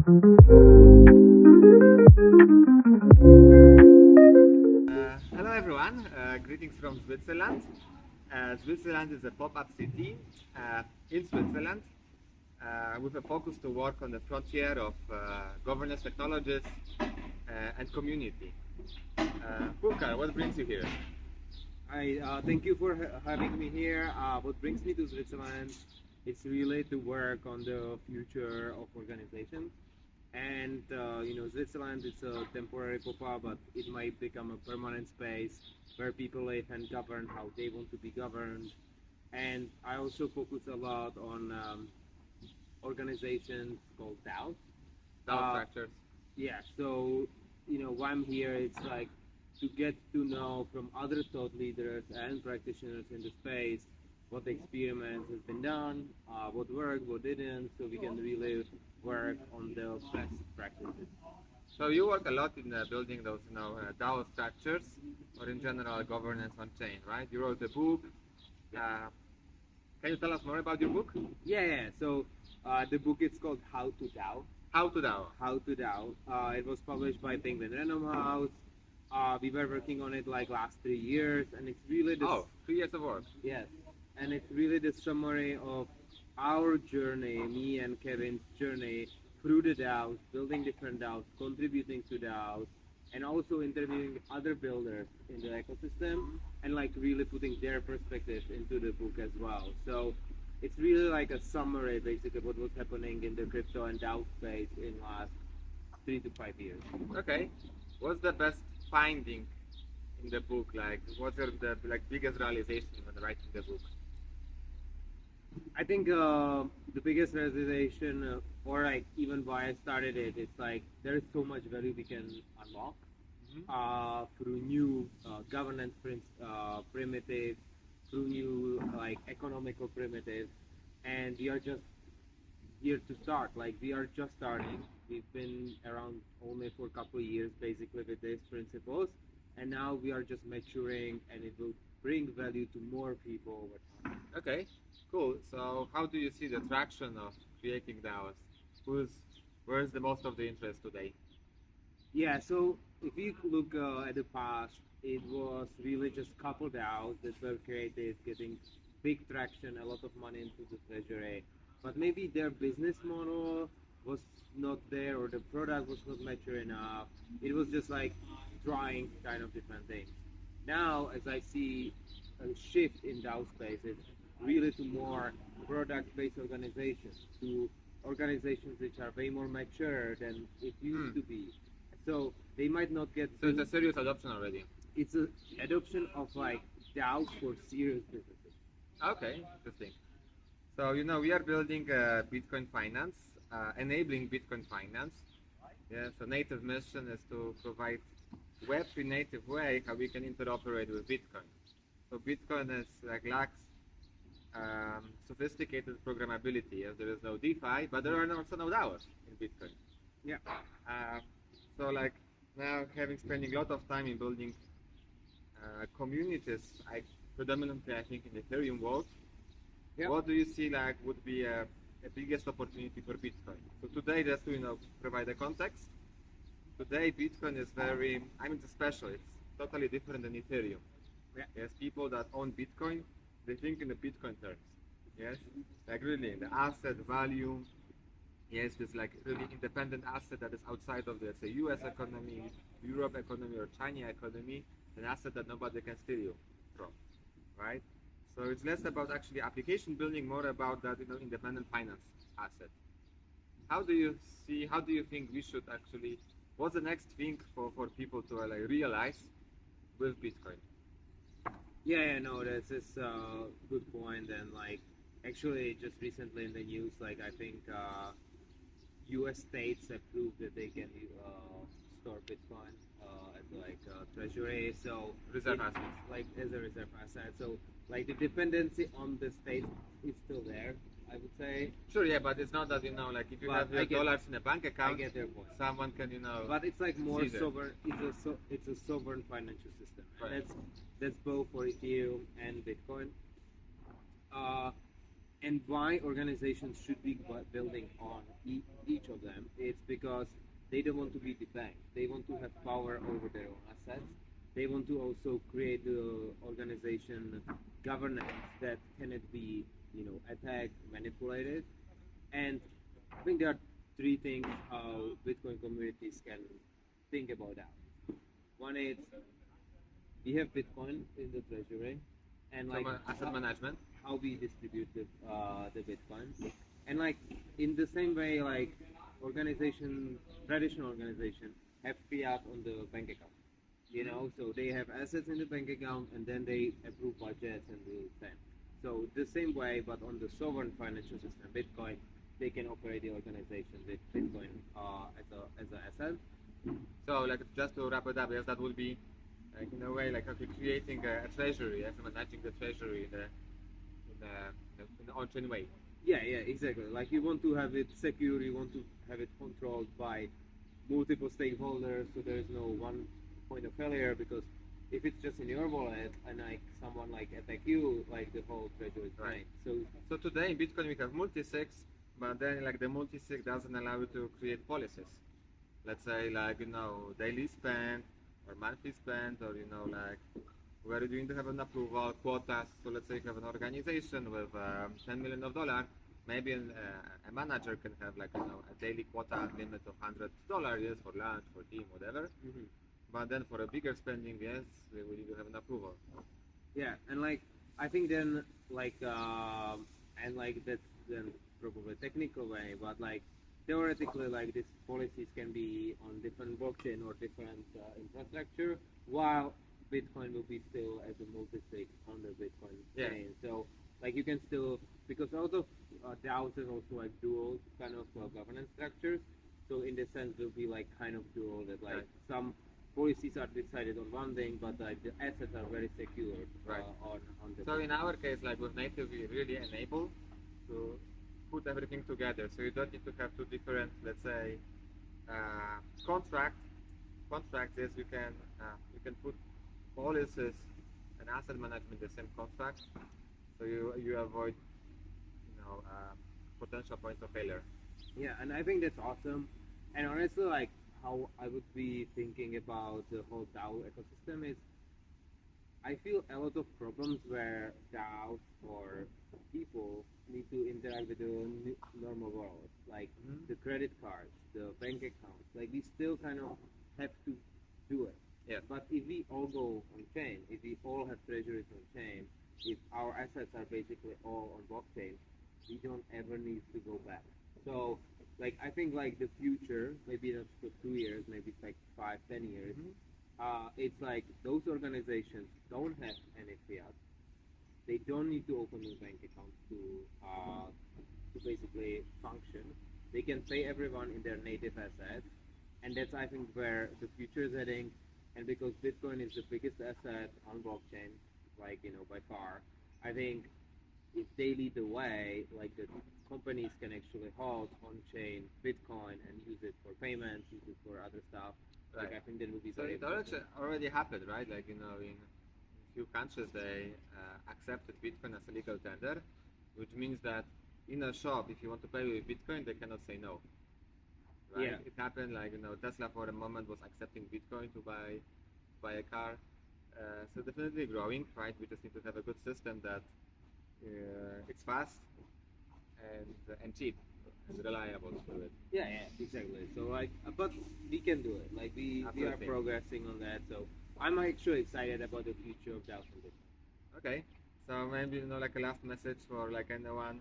Hello everyone, greetings from Switzerland. Switzerland is a pop-up city in Switzerland with a focus to work on the frontier of governance technologies and community. Pulkar, what brings you here? Thank you for having me here. What brings me to Switzerland is really to work on the future of organizations. And Switzerland is a temporary pop-up, but it might become a permanent space where people live and govern how they want to be governed. And I also focus a lot on organizations called DAOs. DAO structures. Yeah, so why I'm here, it's like to get to know from other thought leaders and practitioners in the space what experiments has been done, what worked, what didn't, so we can really work on the best practices. So you work a lot in building those DAO structures, or in general governance on chain, right? You wrote a book. Can you tell us more about your book? Yeah. So the book is called How to DAO. How to DAO. How to DAO. It was published by Penguin Random House. We were working on it like last 3 years, and it's really 3 years of work. Yes, and it's really the summary of our journey, me and Kevin's journey through the DAOs, building different DAOs, contributing to DAOs, and also interviewing other builders in the ecosystem, and like really putting their perspective into the book as well. So it's really like a summary, basically, what was happening in the crypto and DAO space in last 3 to 5 years. Okay, what's the best finding in the book? Like, what's the biggest realization when writing the book? I think the biggest realization, or like even why I started it, it's like there is so much value we can unlock through new governance primitives, through new like economical primitives, and we are just here to start. Like we are just starting. We've been around only for a couple of years, basically, with these principles, and now we are just maturing, and it will bring value to more people over time. Okay, cool. So how do you see the traction of creating DAOs? Where's the most of the interest today? Yeah, so if you look at the past, it was really just couple DAOs that were created, getting big traction, a lot of money into the treasury, but maybe their business model was not there, or the product was not mature enough. It was just like trying kind of different things. Now, as I see a shift in DAO spaces, really to more product-based organizations, to organizations which are way more mature than it used to be. So they might not get. So it's a serious adoption already. It's an adoption of like DAOs for serious businesses. Okay, interesting. So we are building Bitcoin finance, enabling Bitcoin finance. Yeah. So native mission is to provide Web3 native way how we can interoperate with Bitcoin. So Bitcoin is lacks sophisticated programmability, as there is no DeFi, but there are also no DAOs in Bitcoin. Yeah. So now spending a lot of time in building communities, predominantly I think in the Ethereum world. Yeah. What do you see would be a biggest opportunity for Bitcoin? So today, just to provide a context, today Bitcoin is it's special. It's totally different than Ethereum. Yeah. Yes, people that own Bitcoin, they think in the Bitcoin terms. Yes, really the asset value. Yes, this really independent asset that is outside of the, let's say, US economy, Europe economy, or China economy, an asset that nobody can steal you from, right? So it's less about actually application building, more about that independent finance asset. How do you think we should actually? What's the next thing for people to realize with Bitcoin? Yeah, no, this is a good point, and actually just recently in the news, I think U.S. states have proved that they can store Bitcoin as treasury, so reserve assets, as a reserve asset. So the dependency on the states is still there, I would say. Sure, yeah, but it's not that if you have your dollars in a bank account, I get their point. Someone can But it's more sovereign. It's a sovereign financial system. Right. That's both for Ethereum and Bitcoin. And why organizations should be building on each of them? It's because because they don't want to be the bank. They want to have power over their own assets. They want to also create the organization governance that cannot be, attacked, manipulated. And I think there are three things how Bitcoin communities can think about that. One is we have Bitcoin in the treasury, and like asset management. how we distribute the Bitcoin, and like in the same way, like traditional organization have fiat on the bank account, so they have assets in the bank account, and then they approve budgets and do that. So the same way, but on the sovereign financial system, Bitcoin, they can operate the organization with Bitcoin as an asset. So like just to wrap it up, yes, that will be like in a way like creating a treasury, yes, managing the treasury in an on-chain way. Yeah, exactly. Like you want to have it secure, you want to have it controlled by multiple stakeholders, so there is no one point of failure. Because if it's just in your wallet and like someone like attack you, like the whole treasury is right. So today in Bitcoin we have multi-sigs, but then like the multi-sig doesn't allow you to create policies. Let's say like daily spend or monthly spend, or like where you need to have an approval quotas. So let's say you have an organization with $10 million. Maybe a manager can have like a daily quota limit of $100, yes, for lunch, for team, whatever. Mm-hmm. But then for a bigger spending, yes, we need to have an approval. Yeah, and like I think then like and like that's then probably a technical way, but like theoretically like these policies can be on different blockchain or different infrastructure, while Bitcoin will be still as a multi-sig on the Bitcoin chain. So like you can still, because a lot of DAOs is also like dual kind of governance structures. So in the sense will be like kind of dual that like some policies are decided on one thing, but the assets are very secure on the. So in our case, like with Native, we really enable to put everything together. So you don't need to have two different, let's say, contracts. Yes, you can put policies and asset management in the same contract, so you avoid potential point of failure. Yeah, and I think that's awesome. And honestly, like how I would be thinking about the whole DAO ecosystem is, I feel a lot of problems where DAOs or people need to interact with the normal world, like the credit cards, the bank accounts. Like we still kind of have to do it. Yeah. But if we all go on chain, if we all have treasuries on chain, if our assets are basically all on blockchain, we don't ever need to go back. So like I think like the future, maybe not for 2 years, maybe it's like 5-10 years. It's like those organizations don't have any fiat. They don't need to open new bank accounts to basically function. They can pay everyone in their native assets, and that's I think where the future is heading. And because Bitcoin is the biggest asset on blockchain, like by far, I think if they lead the way, like the companies can actually hold on-chain Bitcoin and use it for payments, use it for other stuff. Right. Like I think that would be so very. It already happened, right? Like in a few countries they accepted Bitcoin as a legal tender, which means that in a shop, if you want to pay with Bitcoin, they cannot say no. Right? Yeah. It happened like Tesla for a moment was accepting Bitcoin to buy a car. So definitely growing, right? We just need to have a good system that it's fast and cheap and reliable to do it. Yeah, exactly. So like, but we can do it. Like we are progressing on that. So I'm actually excited about the future of DAOs and Bitcoin. Okay, so maybe like a last message for like anyone.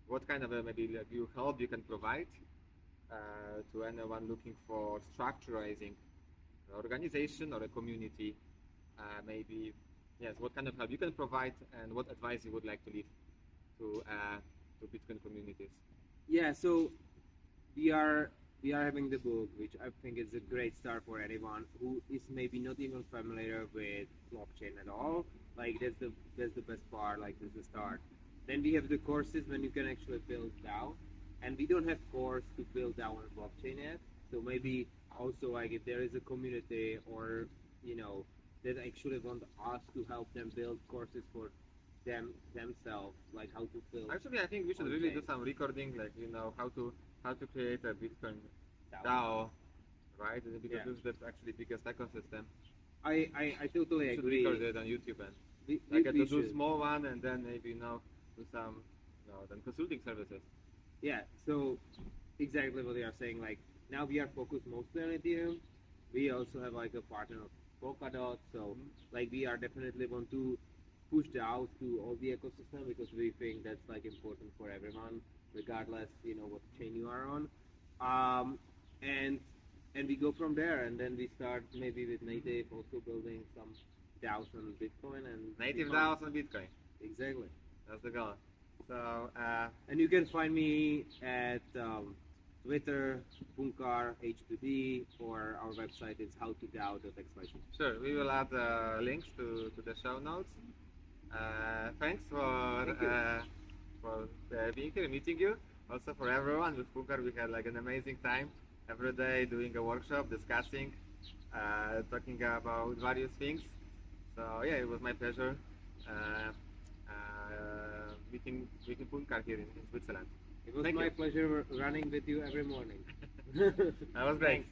What kind of maybe like help you can provide to anyone looking for structurizing an organization or a community? Maybe yes, what kind of help you can provide, and what advice you would like to leave to Bitcoin communities? Yeah, so we are having the book, which I think is a great start for anyone who is maybe not even familiar with blockchain at all. Like that's the best part. Like that's the start. Then we have the courses when you can actually build DAO, and we don't have course to build DAO on blockchain yet. So maybe also like if there is a community or that actually want us to help them build courses for themselves, like how to build. Actually, I think we should really do some recording, like how to how to create a Bitcoin DAO. DAO, right? Because Yeah. this is the actually biggest ecosystem. I totally We should agree. record it on YouTube and We do should. small one and then maybe do some then consulting services. Yeah, so exactly what you are saying. Like now we are focused mostly on Ethereum. We also have like a partner of Polkadot, so like we are definitely want to push the out to all the ecosystem because we think that's like important for everyone, regardless what chain you are on. Um, and we go from there, and then we start maybe with native, also building some DAOs on Bitcoin and Native Bitcoin. DAOs on Bitcoin. Exactly. That's the goal. So And you can find me at Twitter, Punkar H2D, or our website is howtodao.xyz. sure, we will add links to the show notes. Thanks for being here, meeting you. Also for everyone with Punkar, we had like an amazing time every day doing a workshop, discussing, talking about various things. So yeah, it was my pleasure meeting Punkar here in Switzerland. It was Thank my you. pleasure running with you every morning. That was great. Thanks.